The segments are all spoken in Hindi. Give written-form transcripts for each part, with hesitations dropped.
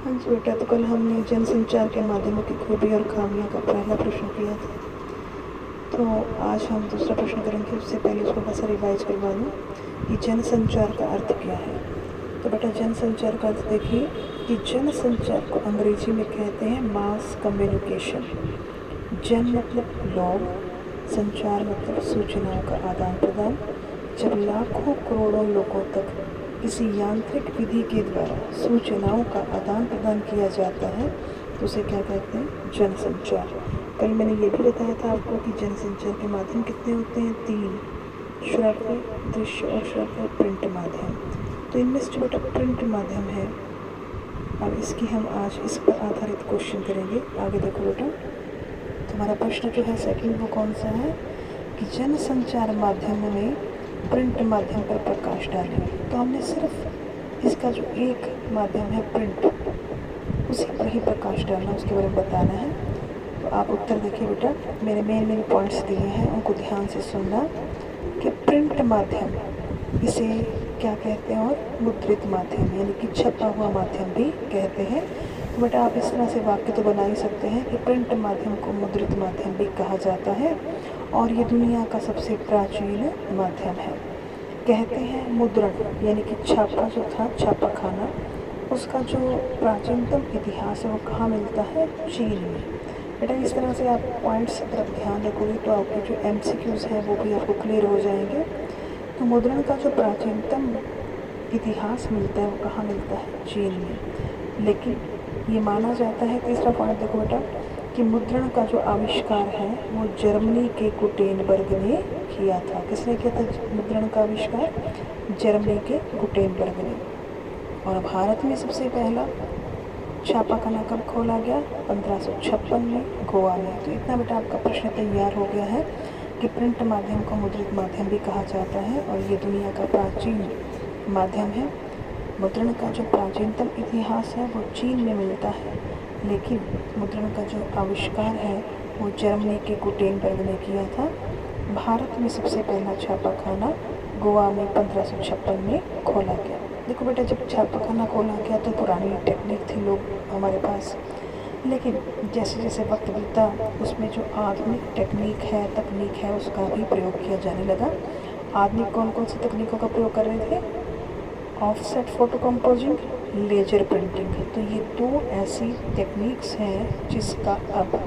हाँ जी बेटा, तो कल हमने जनसंचार के माध्यमों की खूबी और खामियां का पहला प्रश्न किया था। तो आज हम दूसरा प्रश्न करेंगे। उससे पहले उसको थोड़ा सा रिवाइज करवा दूँ कि जनसंचार का अर्थ क्या है। तो बेटा, जनसंचार का अर्थ देखिए कि जनसंचार को अंग्रेजी में कहते हैं मास कम्युनिकेशन। जन मतलब लोग, संचार मतलब सूचनाओं का आदान प्रदान। जब लाखों करोड़ों लोगों तक किसी यांत्रिक विधि के द्वारा सूचनाओं का आदान प्रदान किया जाता है तो उसे क्या कहते हैं? जनसंचार। कल मैंने ये भी बताया था आपको कि जनसंचार के माध्यम कितने होते हैं? 3, श्रव्य, दृश्य और श्रव्य प्रिंट माध्यम। तो इनमें से जो बेटा प्रिंट माध्यम है, अब इसकी हम आज इस पर आधारित क्वेश्चन करेंगे। आगे देखो बेटा, तुम्हारा प्रश्न जो है सेकंड वो कौन सा है कि जनसंचार माध्यम में प्रिंट माध्यम पर प्रकाश डालें। तो हमने सिर्फ इसका जो एक माध्यम है प्रिंट, उसी पर ही प्रकाश डालना, उसके बारे में बताना है। तो आप उत्तर देखिए बेटा, मेरे मेन पॉइंट्स दिए हैं, उनको ध्यान से सुनना कि प्रिंट माध्यम इसे क्या कहते हैं और मुद्रित माध्यम यानी कि छपा हुआ माध्यम भी कहते हैं। तो बेटा आप इस तरह से वाक्य तो बना ही सकते हैं कि प्रिंट माध्यम को मुद्रित माध्यम भी कहा जाता है और ये दुनिया का सबसे प्राचीन माध्यम है। कहते हैं मुद्रण यानी कि छापा जो था, छापा खाना, उसका जो प्राचीनतम इतिहास है वो कहाँ मिलता है? चीन में। बेटा इस तरह से आप पॉइंट्स की तरफ ध्यान रखोगे तो आपके जो MCQs हैं वो भी आपको क्लियर हो जाएंगे। तो मुद्रण का जो प्राचीनतम इतिहास मिलता है वो कहाँ मिलता है? चीन में। लेकिन ये माना जाता है, तीसरा पॉइंट देखो बेटा, कि मुद्रण का जो आविष्कार है वो जर्मनी के गुटेनबर्ग ने किया था। किसने किया था मुद्रण का आविष्कार? जर्मनी के गुटेनबर्ग ने। और भारत में सबसे पहला छापाखाना कब खोला गया? 1556 में गोवा में। तो इतना बेटा आपका प्रश्न तैयार हो गया है कि प्रिंट माध्यम को मुद्रित माध्यम भी कहा जाता है और ये दुनिया का प्राचीन माध्यम है। मुद्रण का जो प्राचीनतम इतिहास है वो चीन में मिलता है, लेकिन मुद्रण का जो आविष्कार है वो जर्मनी के गुटेनबर्ग ने किया था। भारत में सबसे पहला छापाखाना गोवा में 1556 में खोला गया। देखो बेटा, जब छापाखाना खोला गया तो पुरानी टेक्निक थी लोग हमारे पास, लेकिन जैसे जैसे वक्त बीता उसमें जो आधुनिक तकनीक है उसका भी प्रयोग किया जाने लगा। आधुनिक कौन कौन सी तकनीकों का प्रयोग कर रहे थे? Offset photo composing, laser printing. तो ये 2 ऐसी टेक्निक्स हैं जिसका अब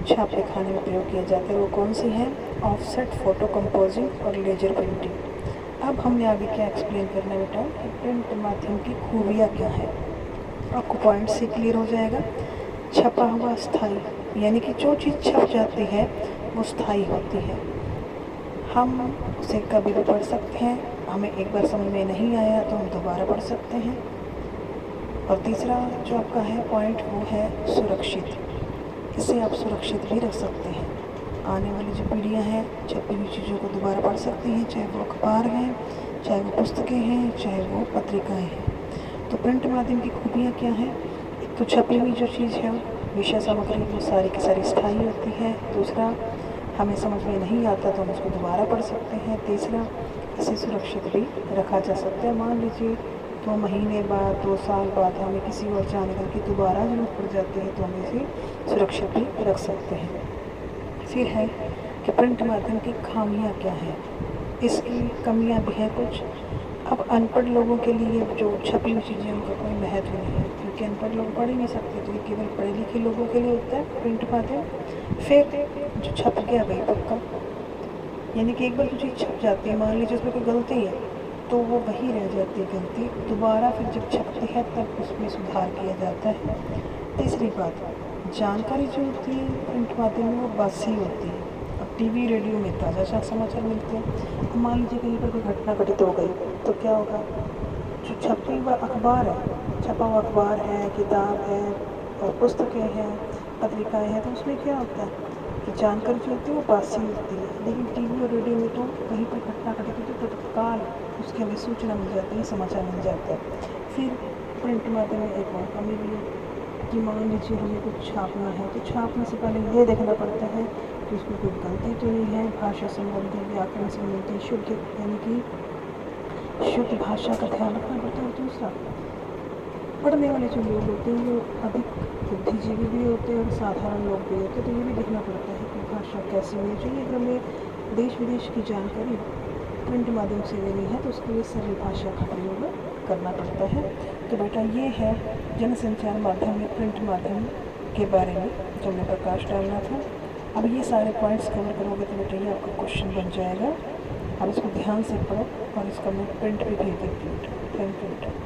छापे खाने में प्रयोग किया जाता है। वो कौन सी हैं? ऑफसेट फोटो कंपोजिंग और लेजर प्रिंटिंग। अब हमने आगे क्या एक्सप्लेन करना है बेटा कि प्रिंट माध्यम की खूबियाँ क्या हैं। आपको पॉइंट से क्लियर हो जाएगा। छपा हुआ स्थायी यानी कि जो चीज़ छप जाती है वो स्थायी होती है। हम उसे कभी भी पढ़ सकते हैं, हमें एक बार समझ में नहीं आया तो हम दोबारा पढ़ सकते हैं। और तीसरा जो आपका है पॉइंट वो है सुरक्षित। इसे आप सुरक्षित भी रख सकते हैं। आने वाली जो पीढ़ियाँ हैं छपी हुई चीज़ों को दोबारा पढ़ सकती हैं, चाहे वो अखबार हैं, चाहे वो पुस्तकें हैं, चाहे वो पत्रिकाएँ हैं। तो प्रिंट माध्यम की खूबियाँ क्या हैं? एक तो छपी हुई जो चीज़ है विषय सामग्री वो सारी की सारी स्थायी होती है। दूसरा, हमें समझ में नहीं आता तो हम उसको दोबारा पढ़ सकते हैं। तीसरा, इसे सुरक्षित भी रखा जा सकता है। मान लीजिए 2 महीने बाद, 2 साल बाद हमें किसी और जानकारी की दोबारा जरूरत पड़ जाती है तो हम इसे सुरक्षित भी रख सकते हैं। फिर है कि प्रिंट माध्यम की खामियाँ क्या हैं? इसकी कमियाँ भी हैं कुछ। अब अनपढ़ लोगों के लिए जो छपी हुई चीज़ें उनका कोई महत्व नहीं है, क्योंकि अनपढ़ लोग पढ़ ही नहीं सकते, तो ये केवल पढ़े लिखे लोगों के लिए होता है प्रिंट माध्यम। फिर जो छप गया वही पक्का, यानी कि एक बार जो चीज़ छप जाती है, मान लीजिए उसमें कोई गलती है तो वो वही रह जाती है गलती, दोबारा फिर जब छपती है तब उसमें सुधार किया जाता है। तीसरी बात, जानकारी जो होती है प्रिंट माध्यम में वो बासी होती है। अब टीवी रेडियो में ताज़ा समाचार मिलते हैं। अब मान लीजिए कहीं पर कोई घटना घटित हो गई तो क्या होगा? जो छपी हुआ अखबार है, छपा हुआ अखबार है, किताब है और पुस्तकें हैं, पत्रिकाएँ हैं, तो उसमें क्या होता है कि जानकारी जो होती है वो बासी होती है। लेकिन टीवी और रेडियो में तो कहीं पर घटना घटित होती है तो तत्काल उसकी हमें सूचना मिल जाती है, समाचार मिल जाता है। फिर प्रिंट माध्यम में एक और कमी भी है कि मान लीजिए हमें कुछ छापना है तो छापने से पहले ये देखना पड़ता है कि उसमें कोई गलती तो नहीं है, भाषा संबंधी, व्याकरण संबंधी, शुद्ध यानी कि शुद्ध भाषा का ध्यान रखना पड़ता है। दूसरा, पढ़ने वाले जो लोग होते हैं वो अधिक बुद्धिजीवी भी होते हैं और साधारण लोग भी होते हैं, तो ये भी देखना पड़ता है कि भाषा कैसी होनी चाहिए। अगर हमें देश विदेश की जानकारी प्रिंट माध्यम से लेनी है तो उसके लिए सरल भाषा का प्रयोग करना पड़ता है। तो बेटा ये है जनसंचार माध्यम में प्रिंट माध्यम के बारे में जो हमने प्रकाश डालना था। अब ये सारे पॉइंट्स कवर करोगे तो बेटा ये आपका क्वेश्चन बन जाएगा। अब इसको ध्यान से पढ़ो और इसका मैं प्रिंट भी भेज देती हूँ। थैंक यू बेटा।